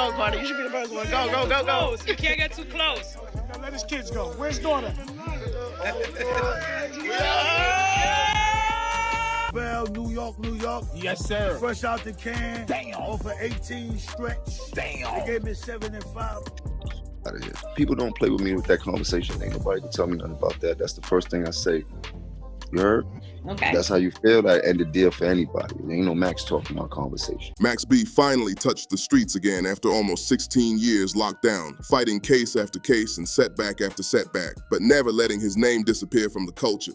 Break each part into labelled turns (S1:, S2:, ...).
S1: go, Carter. You should be the first one. Go, go, go, go.
S2: You can't get too close.
S3: Now let his kids go. Where's daughter?
S4: Well, New York, New York.
S3: Yes, sir.
S4: Fresh out the can.
S3: Damn.
S4: Over 18 stretch.
S3: Damn.
S4: They gave me 7 and 5.
S5: Out of here. People don't play with me with that conversation. Ain't nobody can tell me nothing about that. That's the first thing I say. You heard?
S6: Okay.
S5: That's how you feel. That end the deal for anybody. There ain't no Max talking about conversation.
S7: Max B finally touched the streets again after almost 16 years locked down, fighting case after case and setback after setback, but never letting his name disappear from the culture.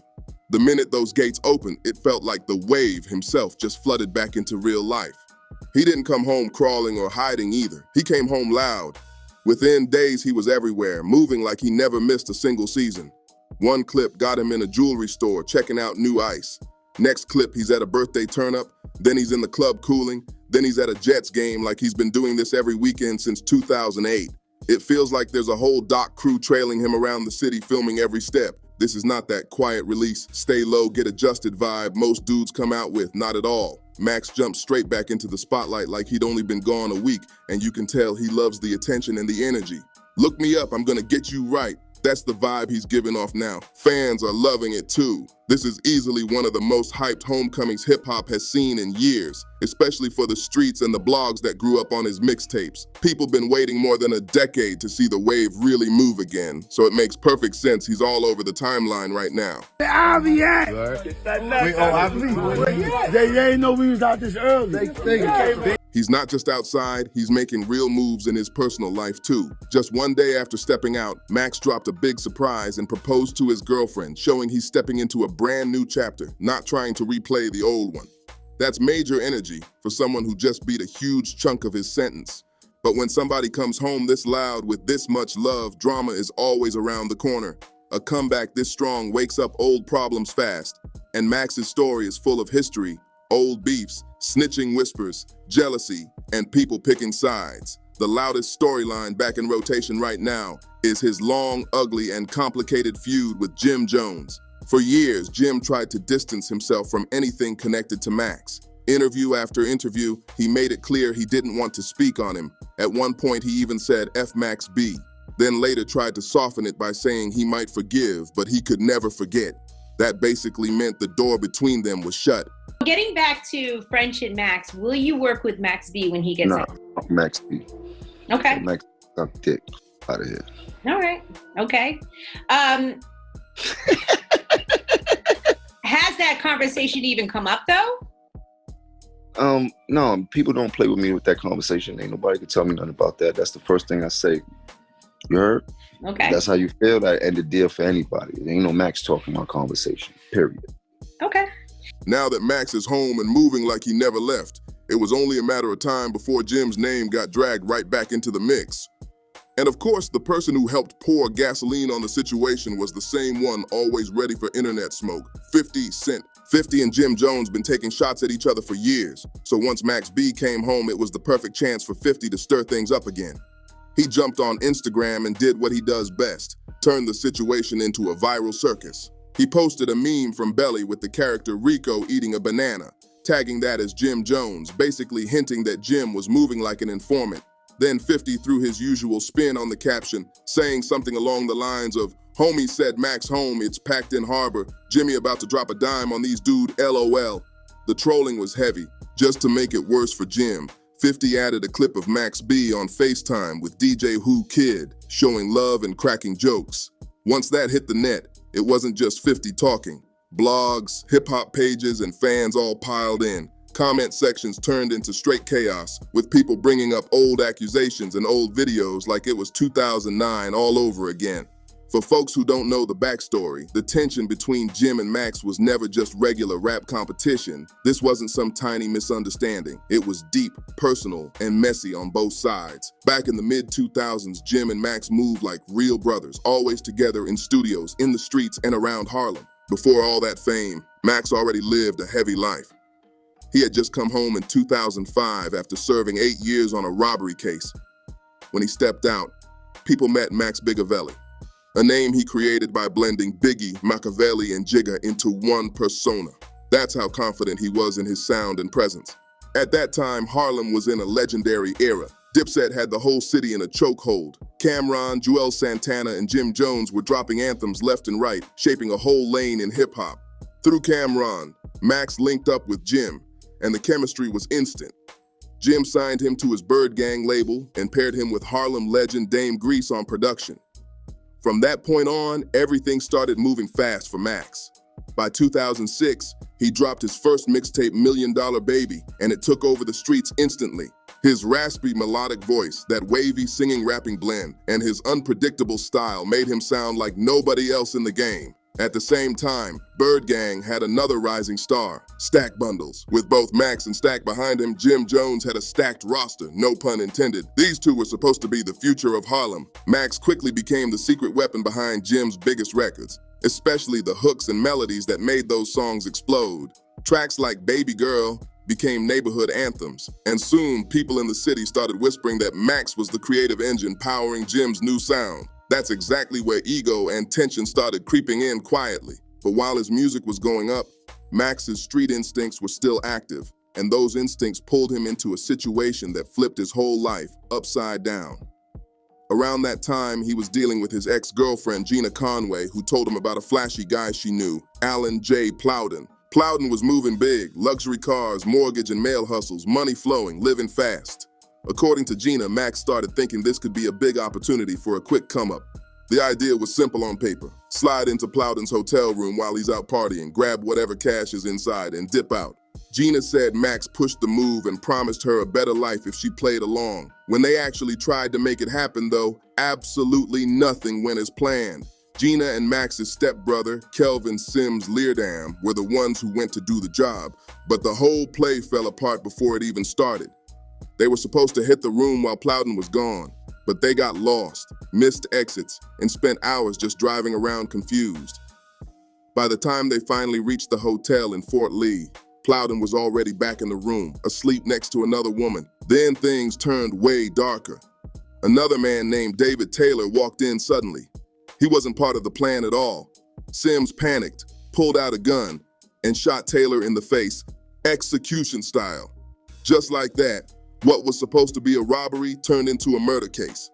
S7: The minute those gates opened, it felt like the wave himself just flooded back into real life. He didn't come home crawling or hiding either. He came home loud. Within days, he was everywhere, moving like he never missed a single season. One clip got him in a jewelry store checking out new ice. Next clip, he's at a birthday turn-up, then he's in the club cooling, then he's at a Jets game like he's been doing this every weekend since 2008. It feels like there's a whole doc crew trailing him around the city filming every step. This is not that quiet release, stay low, get adjusted vibe most dudes come out with, not at all. Max jumped straight back into the spotlight like he'd only been gone a week, and you can tell he loves the attention and the energy. Look me up, I'm gonna get you right. That's the vibe he's giving off now. Fans are loving it too. This is easily one of the most hyped homecomings hip-hop has seen in years, especially for the streets and the blogs that grew up on his mixtapes. People been waiting more than a decade to see the wave really move again, so it makes perfect sense he's all over the timeline right now.
S4: They ain't know we was out this early.
S7: He's not just outside, he's making real moves in his personal life too. Just one day after stepping out, Max dropped a big surprise and proposed to his girlfriend, showing he's stepping into a brand new chapter, not trying to replay the old one. That's major energy for someone who just beat a huge chunk of his sentence. But when somebody comes home this loud with this much love, drama is always around the corner. A comeback this strong wakes up old problems fast. And Max's story is full of history, old beefs, snitching whispers, jealousy, and people picking sides. The loudest storyline back in rotation right now is his long, ugly, and complicated feud with Jim Jones. For years, Jim tried to distance himself from anything connected to Max. Interview after interview, he made it clear he didn't want to speak on him. At one point, he even said F Max B, then later tried to soften it by saying he might forgive, but he could never forget. That basically meant the door between them was shut.
S6: Getting back to French and Max, will you work with Max B when he gets out?
S5: Max B.
S6: Okay.
S5: Max got dick out of here.
S6: All right. Okay. Has that conversation even come up though?
S5: No, people don't play with me with that conversation. Ain't nobody can tell me nothing about that. That's the first thing I say. You heard?
S6: Okay.
S5: That's how you feel. That end the deal for anybody. There ain't no Max talking about conversation, period.
S6: Okay.
S7: Now that Max is home and moving like he never left, it was only a matter of time before Jim's name got dragged right back into the mix. And of course, the person who helped pour gasoline on the situation was the same one always ready for internet smoke, 50 Cent. 50 and Jim Jones been taking shots at each other for years, so once Max B came home, it was the perfect chance for 50 to stir things up again. He jumped on Instagram and did what he does best, turned the situation into a viral circus. He posted a meme from Belly with the character Rico eating a banana, tagging that as Jim Jones, basically hinting that Jim was moving like an informant. Then 50 threw his usual spin on the caption, saying something along the lines of, "Homie said Max home, it's packed in harbor, Jimmy about to drop a dime on these dude, LOL." The trolling was heavy. Just to make it worse for Jim, 50 added a clip of Max B on FaceTime with DJ Who Kid, showing love and cracking jokes. Once that hit the net, it wasn't just 50 talking. Blogs, hip-hop pages, and fans all piled in. Comment sections turned into straight chaos, with people bringing up old accusations and old videos like it was 2009 all over again. For folks who don't know the backstory, the tension between Jim and Max was never just regular rap competition. This wasn't some tiny misunderstanding. It was deep, personal, and messy on both sides. Back in the mid-2000s, Jim and Max moved like real brothers, always together in studios, in the streets, and around Harlem. Before all that fame, Max already lived a heavy life. He had just come home in 2005 after serving 8 years on a robbery case. When he stepped out, people met Max Bigavelli, a name he created by blending Biggie, Machiavelli, and Jigga into one persona. That's how confident he was in his sound and presence. At that time, Harlem was in a legendary era. Dipset had the whole city in a chokehold. Cameron, Joel Santana, and Jim Jones were dropping anthems left and right, shaping a whole lane in hip-hop. Through Cameron, Max linked up with Jim, and the chemistry was instant. Jim signed him to his Bird Gang label and paired him with Harlem legend Dame Grease on production. From that point on, everything started moving fast for Max. By 2006, he dropped his first mixtape, $1 Million Baby, and it took over the streets instantly. His raspy melodic voice, that wavy singing-rapping blend, and his unpredictable style made him sound like nobody else in the game. At the same time, Bird Gang had another rising star, Stack Bundles. With both Max and Stack behind him, Jim Jones had a stacked roster, no pun intended. These two were supposed to be the future of Harlem. Max quickly became the secret weapon behind Jim's biggest records, especially the hooks and melodies that made those songs explode. Tracks like Baby Girl became neighborhood anthems, and soon people in the city started whispering that Max was the creative engine powering Jim's new sound. That's exactly where ego and tension started creeping in quietly. But while his music was going up, Max's street instincts were still active, and those instincts pulled him into a situation that flipped his whole life upside down. Around that time, he was dealing with his ex-girlfriend, Gina Conway, who told him about a flashy guy she knew, Alan J. Plowden. Plowden was moving big, luxury cars, mortgage and mail hustles, money flowing, living fast. According to Gina, Max started thinking this could be a big opportunity for a quick come-up. The idea was simple on paper. Slide into Plowden's hotel room while he's out partying, grab whatever cash is inside, and dip out. Gina said Max pushed the move and promised her a better life if she played along. When they actually tried to make it happen, though, absolutely nothing went as planned. Gina and Max's stepbrother, Kelvin Sims Leardam, were the ones who went to do the job, but the whole play fell apart before it even started. They were supposed to hit the room while Plowden was gone, but they got lost, missed exits, and spent hours just driving around confused. By the time they finally reached the hotel in Fort Lee, Plowden was already back in the room, asleep next to another woman. Then things turned way darker. Another man named David Taylor walked in suddenly. He wasn't part of the plan at all. Sims panicked, pulled out a gun, and shot Taylor in the face, execution style. Just like that, what was supposed to be a robbery turned into a murder case.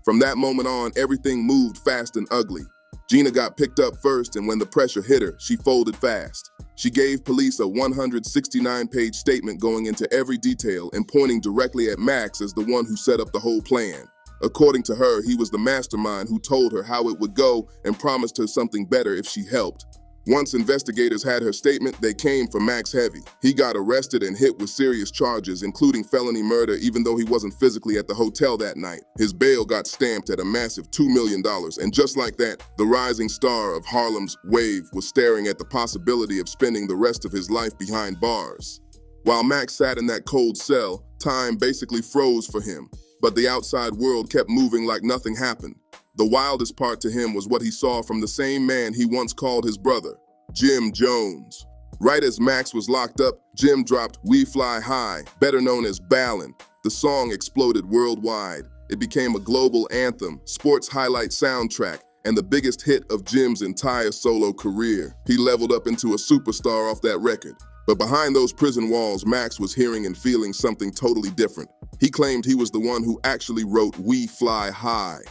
S7: From that moment on, everything moved fast and ugly. Gina got picked up first, and when the pressure hit her, she folded fast. She gave police a 169-page statement going into every detail and pointing directly at Max as the one who set up the whole plan. According to her, he was the mastermind who told her how it would go and promised her something better if she helped. Once investigators had her statement, they came for Max heavy. He got arrested and hit with serious charges, including felony murder, even though he wasn't physically at the hotel that night. His bail got stamped at a massive $2 million, and just like that, the rising star of Harlem's wave was staring at the possibility of spending the rest of his life behind bars. While Max sat in that cold cell, time basically froze for him, but the outside world kept moving like nothing happened. The wildest part to him was what he saw from the same man he once called his brother, Jim Jones. Right as Max was locked up, Jim dropped We Fly High, better known as Ballin'. The song exploded worldwide. It became a global anthem, sports highlight soundtrack, and the biggest hit of Jim's entire solo career. He leveled up into a superstar off that record. But behind those prison walls, Max was hearing and feeling something totally different. He claimed he was the one who actually wrote We Fly High.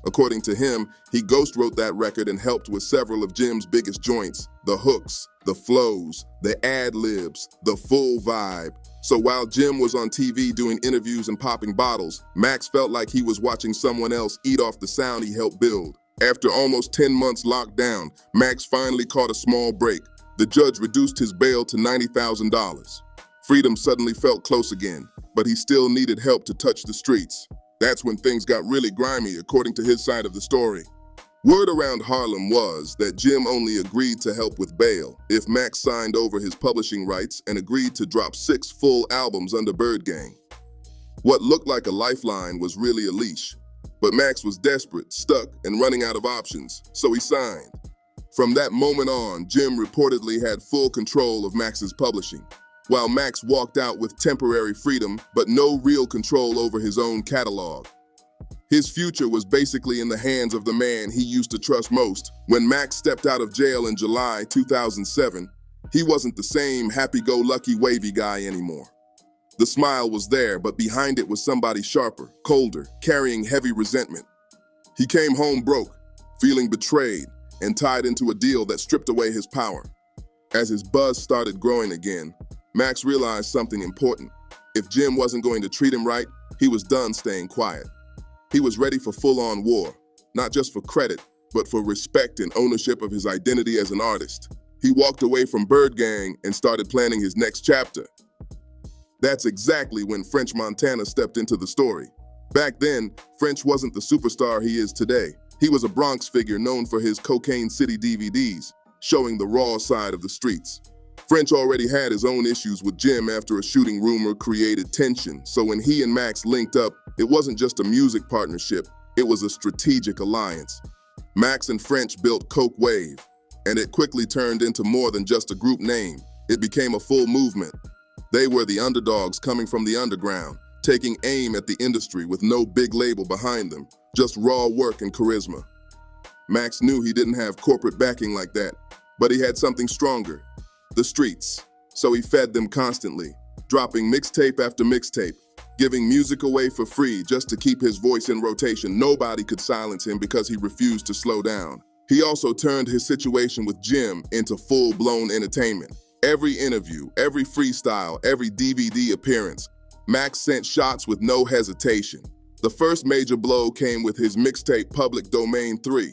S7: According to him, he ghost wrote that record and helped with several of Jim's biggest joints, the hooks, the flows, the ad-libs, the full vibe. So while Jim was on TV doing interviews and popping bottles, Max felt like he was watching someone else eat off the sound he helped build. After almost 10 months locked down, Max finally caught a small break. The judge reduced his bail to $90,000. Freedom suddenly felt close again, but he still needed help to touch the streets. That's when things got really grimy, according to his side of the story. Word around Harlem was that Jim only agreed to help with bail if Max signed over his publishing rights and agreed to drop 6 full albums under Bird Gang. What looked like a lifeline was really a leash, but Max was desperate, stuck, and running out of options, so he signed. From that moment on, Jim reportedly had full control of Max's publishing, while Max walked out with temporary freedom, but no real control over his own catalog. His future was basically in the hands of the man he used to trust most. When Max stepped out of jail in July 2007, he wasn't the same happy-go-lucky wavy guy anymore. The smile was there, but behind it was somebody sharper, colder, carrying heavy resentment. He came home broke, feeling betrayed, and tied into a deal that stripped away his power. As his buzz started growing again, Max realized something important. If Jim wasn't going to treat him right, he was done staying quiet. He was ready for full-on war, not just for credit, but for respect and ownership of his identity as an artist. He walked away from Bird Gang and started planning his next chapter. That's exactly when French Montana stepped into the story. Back then, French wasn't the superstar he is today. He was a Bronx figure known for his Cocaine City DVDs, showing the raw side of the streets. French already had his own issues with Jim after a shooting rumor created tension, so when he and Max linked up, it wasn't just a music partnership, it was a strategic alliance. Max and French built Coke Wave, and it quickly turned into more than just a group name. It became a full movement. They were the underdogs coming from the underground, taking aim at the industry with no big label behind them, just raw work and charisma. Max knew he didn't have corporate backing like that, but he had something stronger, the streets. So he fed them constantly, dropping mixtape after mixtape, giving music away for free just to keep his voice in rotation. Nobody could silence him because he refused to slow down. He also turned his situation with Jim into full-blown entertainment. Every interview, every freestyle, every DVD appearance, Max sent shots with no hesitation. The first major blow came with his mixtape Public Domain 3.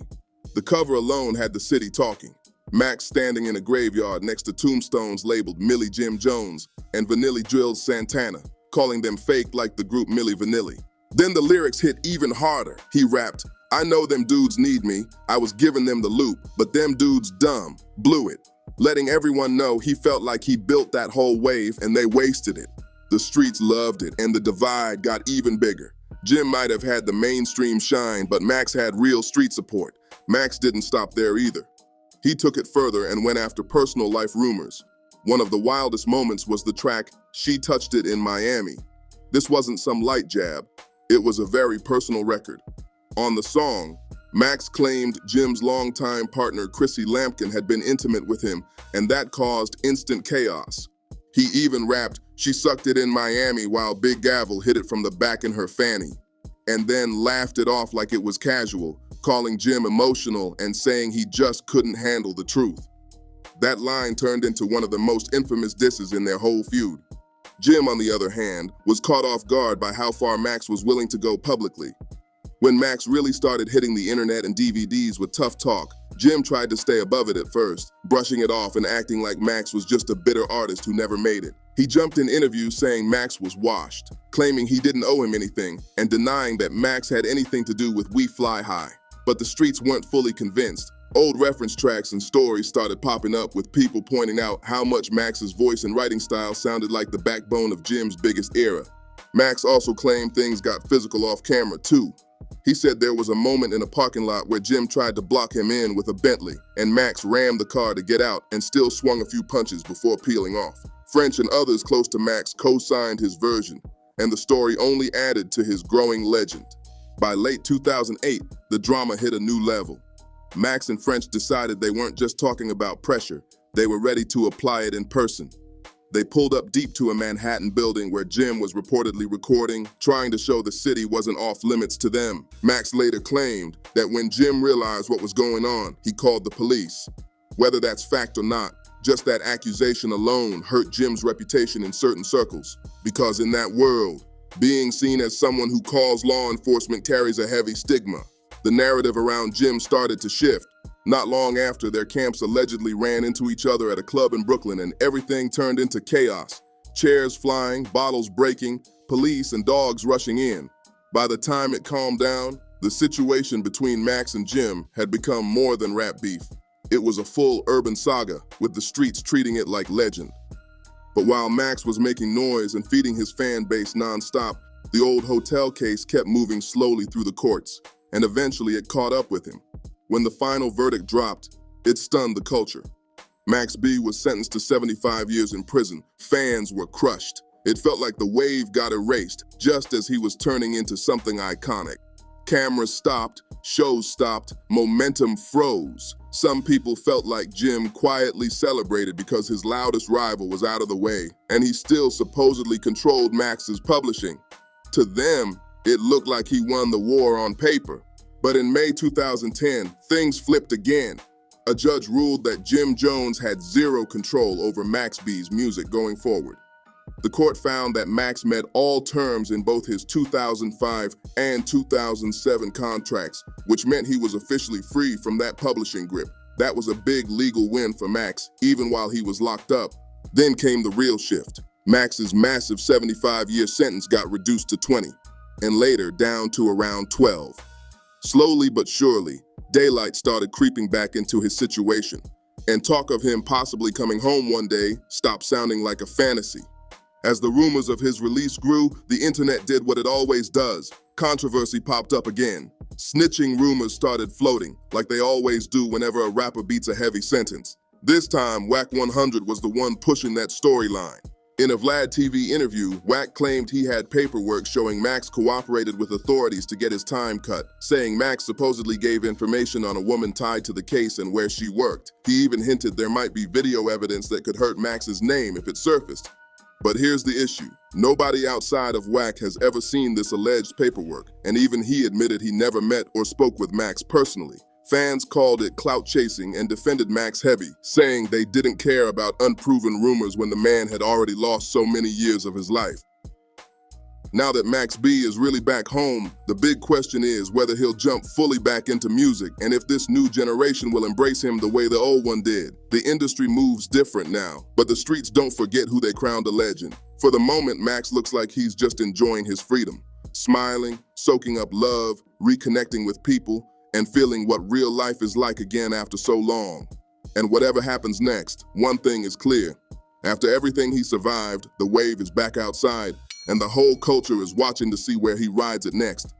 S7: The cover alone had the city talking. Max standing in a graveyard next to tombstones labeled Millie Jim Jones and Vanilli Drills Santana, calling them fake like the group Milli Vanilli. Then the lyrics hit even harder. He rapped, "I know them dudes need me, I was giving them the loop, but them dudes dumb, blew it," letting everyone know he felt like he built that whole wave and they wasted it. The streets loved it and the divide got even bigger. Jim might have had the mainstream shine, but Max had real street support. Max didn't stop there either. He took it further and went after personal life rumors. One of the wildest moments was the track, "She Touched It in Miami." This wasn't some light jab, it was a very personal record. On the song, Max claimed Jim's longtime partner Chrissy Lampkin had been intimate with him, and that caused instant chaos. He even rapped, "She sucked it in Miami," while Big Gavel hit it from the back in her fanny, and then laughed it off like it was casual, calling Jim emotional and saying he just couldn't handle the truth. That line turned into one of the most infamous disses in their whole feud. Jim, on the other hand, was caught off guard by how far Max was willing to go publicly. When Max really started hitting the internet and DVDs with tough talk, Jim tried to stay above it at first, brushing it off and acting like Max was just a bitter artist who never made it. He jumped in interviews saying Max was washed, claiming he didn't owe him anything, and denying that Max had anything to do with We Fly High. But the streets weren't fully convinced. Old reference tracks and stories started popping up with people pointing out how much Max's voice and writing style sounded like the backbone of Jim's biggest era. Max also claimed things got physical off camera too. He said there was a moment in a parking lot where Jim tried to block him in with a Bentley, and Max rammed the car to get out and still swung a few punches before peeling off. French and others close to Max co-signed his version, and the story only added to his growing legend. By late 2008, the drama hit a new level. Max and French decided they weren't just talking about pressure, they were ready to apply it in person. They pulled up deep to a Manhattan building where Jim was reportedly recording, trying to show the city wasn't off limits to them. Max later claimed that when Jim realized what was going on, he called the police. Whether that's fact or not, just that accusation alone hurt Jim's reputation in certain circles. Because in that world, being seen as someone who calls law enforcement carries a heavy stigma. The narrative around Jim started to shift. Not long after, their camps allegedly ran into each other at a club in Brooklyn and everything turned into chaos. Chairs flying, bottles breaking, police and dogs rushing in. By the time it calmed down, the situation between Max and Jim had become more than rap beef. It was a full urban saga, with the streets treating it like legend. But while Max was making noise and feeding his fan base nonstop, the old hotel case kept moving slowly through the courts, and eventually it caught up with him. When the final verdict dropped, it stunned the culture. Max B was sentenced to 75 years in prison. Fans were crushed. It felt like the wave got erased, just as he was turning into something iconic. Cameras stopped, shows stopped, momentum froze. Some people felt like Jim quietly celebrated because his loudest rival was out of the way, and he still supposedly controlled Max's publishing. To them, it looked like he won the war on paper. But in May 2010, things flipped again. A judge ruled that Jim Jones had zero control over Max B's music going forward. The court found that Max met all terms in both his 2005 and 2007 contracts, which meant he was officially free from that publishing grip. That was a big legal win for Max, even while he was locked up. Then came the real shift. Max's massive 75-year sentence got reduced to 20, and later down to around 12. Slowly but surely, daylight started creeping back into his situation, and talk of him possibly coming home one day stopped sounding like a fantasy. As the rumors of his release grew, the internet did what it always does. Controversy popped up again. Snitching rumors started floating, like they always do whenever a rapper beats a heavy sentence. This time, Wack 100 was the one pushing that storyline. In a Vlad TV interview, Wack claimed he had paperwork showing Max cooperated with authorities to get his time cut, saying Max supposedly gave information on a woman tied to the case and where she worked. He even hinted there might be video evidence that could hurt Max's name if it surfaced. But here's the issue. Nobody outside of Wack has ever seen this alleged paperwork, and even he admitted he never met or spoke with Max personally. Fans called it clout chasing and defended Max heavy, saying they didn't care about unproven rumors when the man had already lost so many years of his life. Now that Max B is really back home, the big question is whether he'll jump fully back into music and if this new generation will embrace him the way the old one did. The industry moves different now, but the streets don't forget who they crowned a legend. For the moment, Max looks like he's just enjoying his freedom, smiling, soaking up love, reconnecting with people, and feeling what real life is like again after so long. And whatever happens next, one thing is clear. After everything he survived, the wave is back outside, and the whole culture is watching to see where he rides it next.